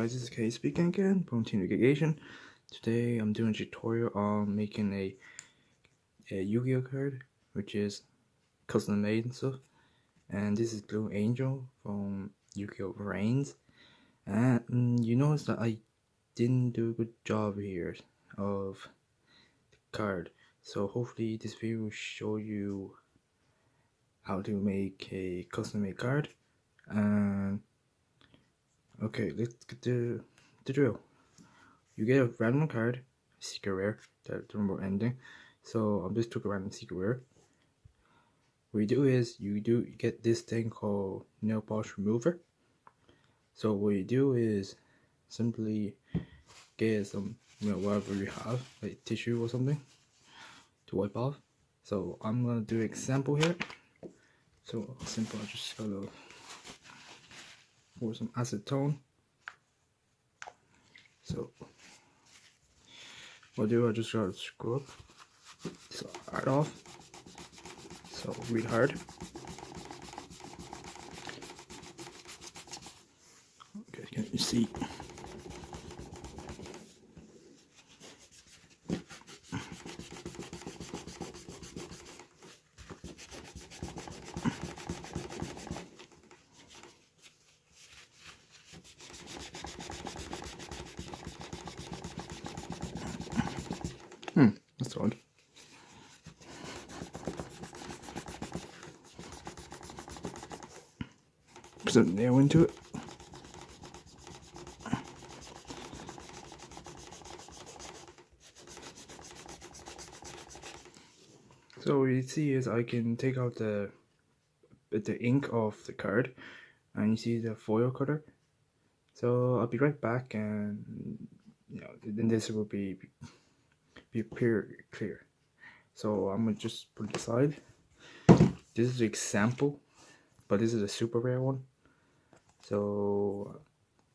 guys, this is Kay speaking again from Team Negation. Today I'm doing a tutorial on making a YuGiOh card, which is custom made and stuff. And this is Blue Angel from YuGiOh Reigns. And you notice that I didn't do a good job here of the card. So hopefully this video will show you how to make a custom made card. And okay, let's get the drill. You get a random card, secret rare, the remote ending. So I just took a random secret rare. What you do is you get this thing called nail polish remover. So what you do is simply get some, whatever you have, like tissue or something, to wipe off. So I'm gonna do an example here. So simple, I just gotta pour some acetone. So what I do, I just gotta scrub this part off. So really hard. Okay, can you see? That's odd. Put some nail into it. So what you see is I can take out the ink off the card, and you see the foil cutter. So I'll be right back, and then this will be clear. So I'm gonna just put it aside. This is an example, but this is a super rare one. So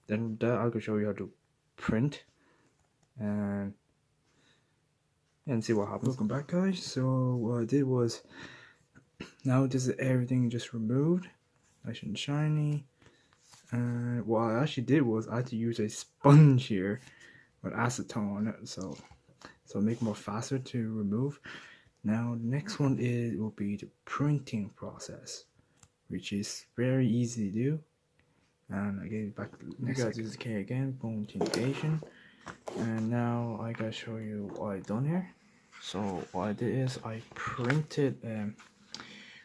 then I can show you how to print and see what happens. Welcome back, guys. So what I did was, now this is everything just removed, nice and shiny. And what I actually did was I had to use a sponge here with acetone on it, so make it more faster to remove. Now the next one will be the printing process, which is very easy to do. And I gave it back to you guys. This is Kay again from Team Negation, and now I gotta show you what I done here. So what I did is I printed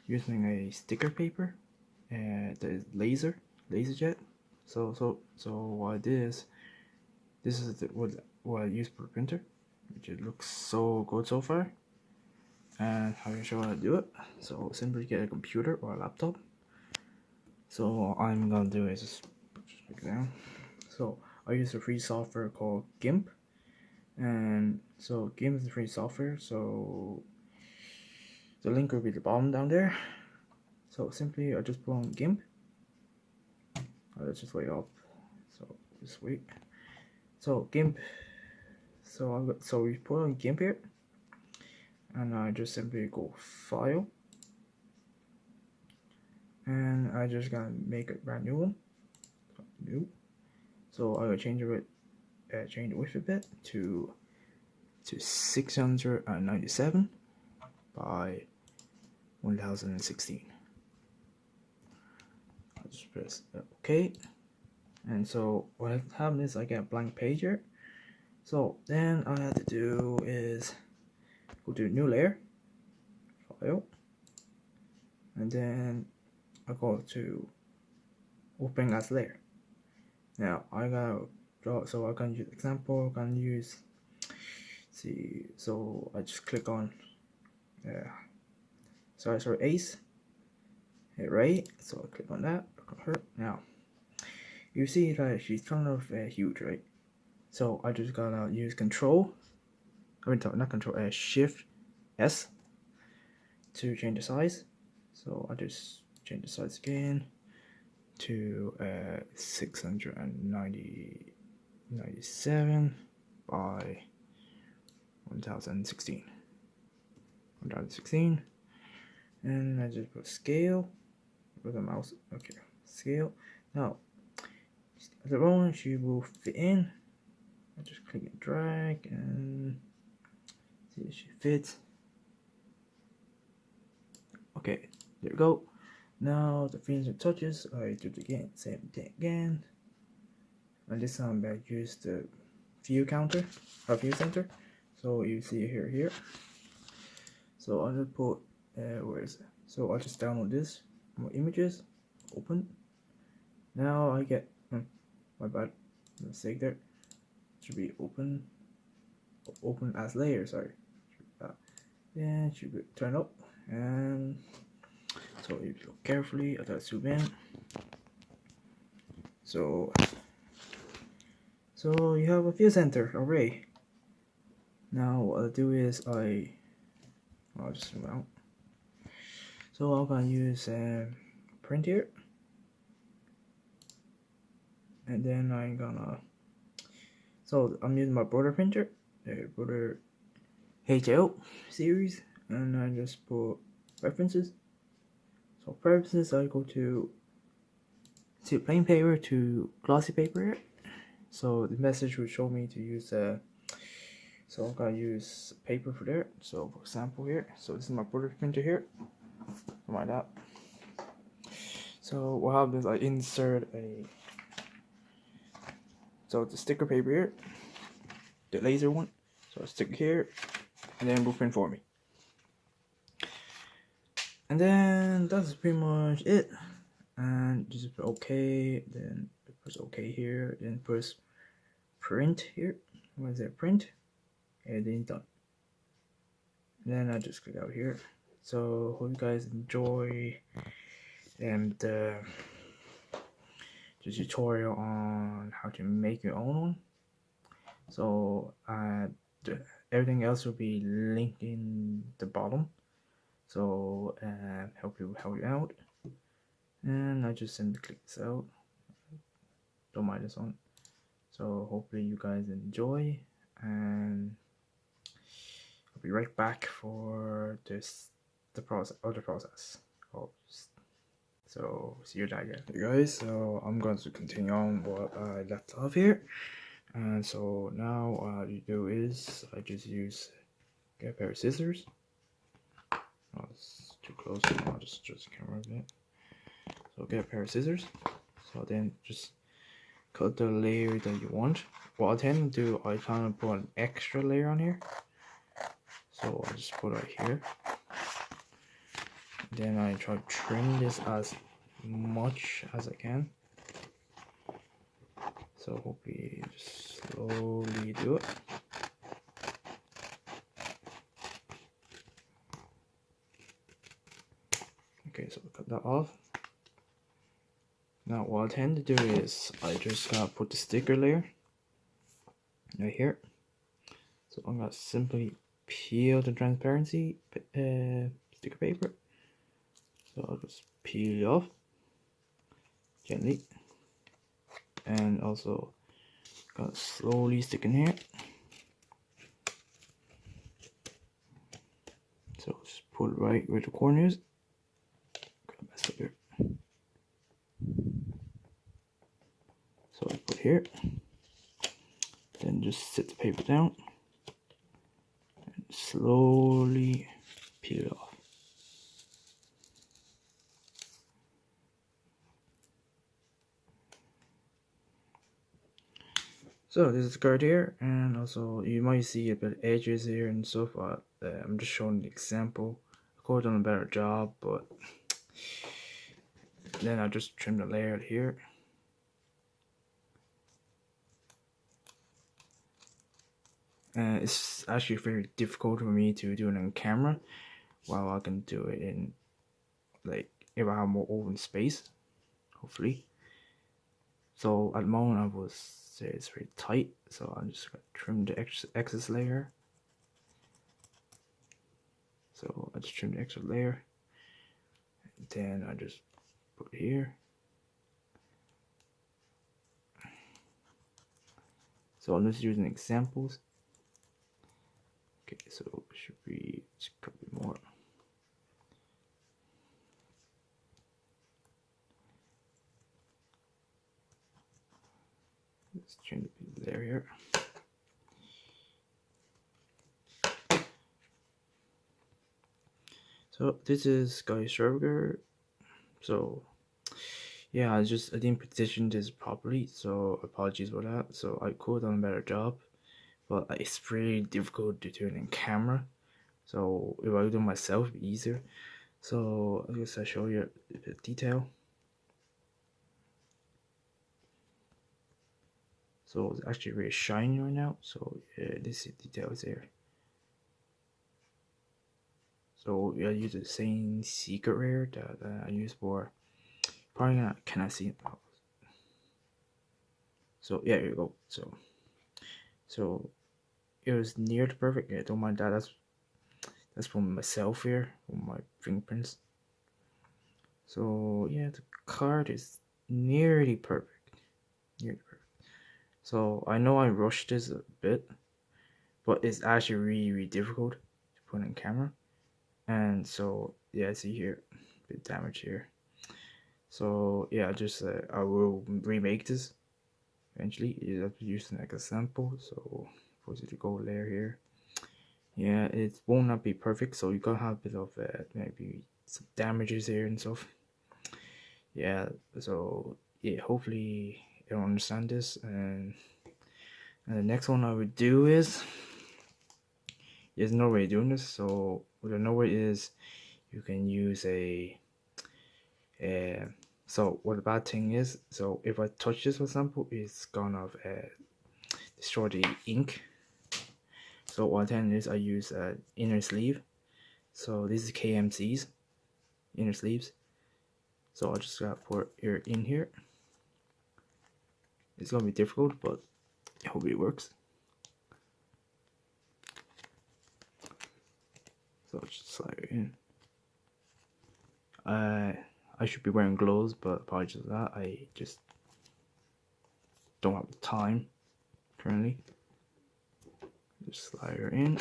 using a sticker paper, the laser jet. So what I did is, this is what I used for the printer, which it looks so good so far. And how you show how to do it. So simply get a computer or a laptop. So what I'm gonna do is just put it down. So I use a free software called GIMP, and so GIMP is a free software. So the link will be at the bottom down there. So simply I just put on GIMP. Let's just wait up. So just wait. So GIMP. So we put on GIMP here, and I just simply go File, and I just gonna make a brand new one. New. So I will change it width a bit to 697 by 1016. I'll just press OK. And so what happened is I get a blank page here. So then all I have to do is go to new layer, file, and then I go to open as layer. Now I gotta draw, so I can use example, I can use, see, so I just click on Ace, hit right, so I click on that, look at her. Now you see that she's kind of huge, right? So I just gotta use Shift S to change the size. So I just change the size again to 697 by 1016. And I just put scale with the mouse. Okay, scale. Now at the moment she will fit in. I just click and drag and see if she fits. Okay, there we go. Now the finishing touches, I do it again, same thing again. And this time I use the view counter, or view center. So you see here. So I'll just put, where is it? So I'll just download this, more images, open. Now I get, my bad, mistake there. Should be open as layer, sorry. Then should be turn up, and so if you look carefully, I gotta zoom in. So you have a view center array. Now what I'll do is I'll just zoom out. So I'm gonna use print here, and then I'm gonna. So I'm using my border printer, the border HL series, and I just put preferences. So preferences, I go to plain paper to glossy paper here. So the message will show me to use so I'm gonna use paper for there. So for example here, so this is my border printer here, something like that. So what happens, I insert the sticker paper here, the laser one. So I stick it here, and then it will print for me. And then that's pretty much it. And just put OK, then press OK here, then press print here. What is that? Print, and then done. And then I just click out here. So hope you guys enjoy the tutorial on how to make your own one. So everything else will be linked in the bottom. So help you out. And I just simply click this out. Don't mind this one. So hopefully you guys enjoy, and I'll be right back for the process. So see you again. Hey guys, so I'm going to continue on what I left off here. And so now what you do is I just get a pair of scissors. Oh, it's too close. I'll just adjust the camera a bit. So get a pair of scissors. So then just cut the layer that you want. What I tend to do, I kind of put an extra layer on here. So I just put it right here. Then I try to trim this as much as I can. So hopefully just slowly do it. Okay, so cut that off. Now what I tend to do is I just gotta put the sticker layer right here. So I'm gonna simply peel the transparency sticker paper. So I'll just peel it off gently, and also gonna slowly stick in here. So just put it right where the corner is. Mess up here. So I put here, then just set the paper down and slowly peel it off. So this is the card here, and also you might see a bit of edges here and stuff. I'm just showing the example. I could have done a better job, but then I just trim the layer here. It's actually very difficult for me to do it on camera, while I can do it in, like, if I have more open space, hopefully. So at the moment I would say it's very tight, so I'm just gonna trim the excess layer. So I just trim the extra layer, and then I just put it here. So I'm just using examples. Okay, so it should be just a couple more. Let's change the layer here. So this is Guy's Burger. So yeah, I didn't position this properly, so apologies for that. So I could have done a better job, but it's pretty difficult to do it in camera. So if I do it myself, it'd be easier. So I guess I show you the detail. So it's actually really shiny right now. So yeah, this is details here. So I use the same secret rare that I use for. Probably not, can I see it? So yeah, here you go. So it was near to perfect. Yeah, don't mind that. That's from myself here, from my fingerprints. So yeah, the card is nearly perfect. Nearly perfect. So I know I rushed this a bit, but it's actually really difficult to put in camera. And so yeah, see here, a bit damage here. So yeah, I will remake this eventually. You have to use like a sample. So force it to go layer here. Yeah, it will not be perfect, so you gotta have a bit of maybe some damages here and stuff. Yeah, so yeah, hopefully you'll understand this. And the next one I would do is, there's no way of doing this. So what I know is you can use so what the bad thing is, so if I touch this for example, it's gonna destroy the ink. So what then is I use inner sleeve. So this is KMC's inner sleeves. So I just gotta put it in here. It's gonna be difficult, but I hope it works. So I'll just slide it in. I should be wearing gloves, but apologies for that. I just don't have the time currently. Just slide her in.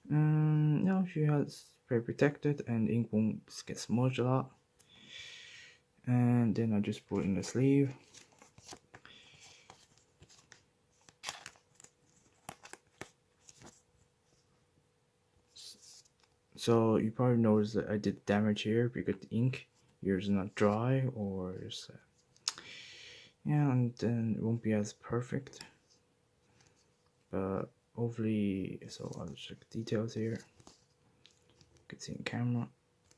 And now she has very protected, and ink won't get smudged a lot. And then I just put in the sleeve. So you probably noticed that I did damage here because the ink here is not dry, or just, yeah, and then it won't be as perfect. But hopefully, so I'll check details here. You can see in camera.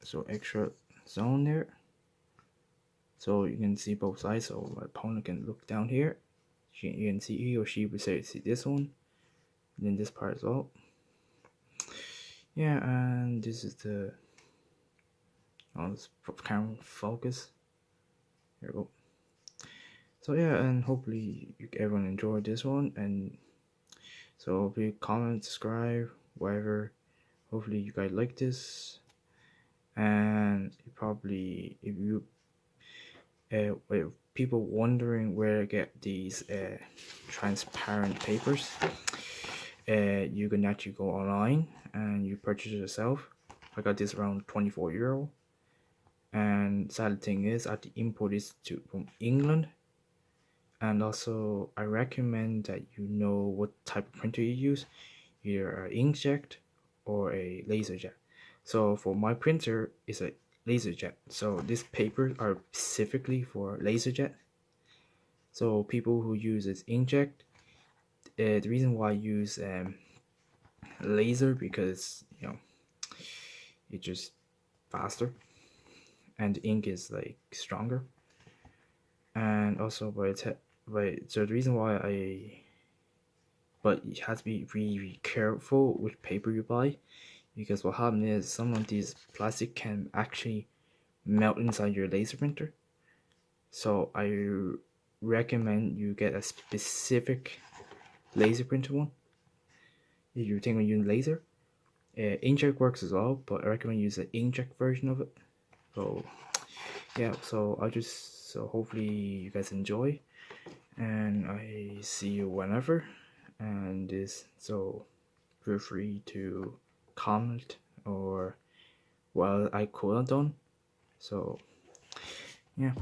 So extra zone there. So you can see both sides. So my opponent can look down here. You can see he or she would say see this one, and then this part as well. Yeah, and this is the this camera focus. Here we go. So yeah, and hopefully everyone enjoyed this one, and so please comment, subscribe, whatever. Hopefully you guys like this, and you probably, if you if people wondering where to get these transparent papers, you can actually go online and you purchase it yourself. I got this around €24, and sad thing is I have to import this from England. And also I recommend that you know what type of printer you use, either an inkjet or a laserjet. So for my printer is a laserjet, so these papers are specifically for laserjet. So people who use this inkjet, the reason why I use laser, because it's just faster and the ink is like stronger. And also so the reason why but you have to be really careful which paper you buy, because what happens is some of these plastic can actually melt inside your laser printer. So I recommend you get a specific laser printer one if you think of using laser. Inkjet works as well, but I recommend use the inkjet version of it. So yeah, so hopefully you guys enjoy, and I see you whenever. And so feel free to comment or while I could have done. So yeah.